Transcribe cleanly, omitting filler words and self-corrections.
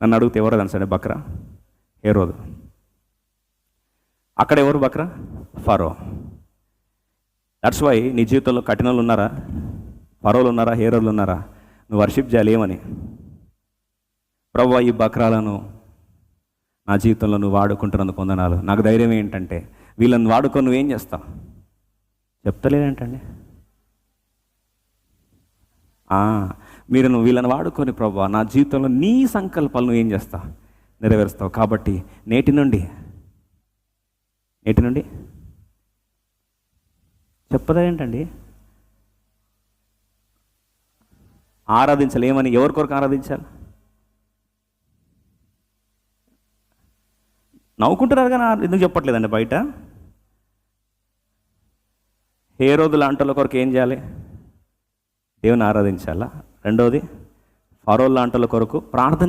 నన్ను అడిగితే ఎవరో తెలుసండి బక్రా? హేరోదు. అక్కడ ఎవరు బక్రా? ఫరో. దట్స్ వై నీ జీవితంలో కఠినలు ఉన్నారా? ఫరోలు ఉన్నారా? హేరోలు ఉన్నారా? నువ్వు వర్షిప్ చేయాలి ఏమని? ప్రభువా, ఈ బక్రాలను నా జీవితంలో నువ్వు వాడుకుంటున్నందుకు వందనాలు. నాకు ధైర్యం ఏంటంటే వీళ్ళని వాడుకొని నువ్వేం చేస్తావు? చెప్తలేదేంటండి? మీరు నువ్వు వీళ్ళని వాడుకొని ప్రభువా నా జీవితంలో నీ సంకల్పాలు నువ్వు ఏం చేస్తావు? నెరవేరుస్తావు. కాబట్టి నేటి నుండి చెప్పదేంటండి? ఆరాధించాలి ఏమని? ఎవరి కొరకు ఆరాధించాలి? నవ్వుకుంటున్నారు కానీ ఎందుకు చెప్పట్లేదండి బయట? హేరోదు లాంటి వాళ్ళ కొరకు ఏం చేయాలి? దేవుని ఆరాధించాలా. రెండవది ఫరో లాంటి వాళ్ళ కొరకు ప్రార్థన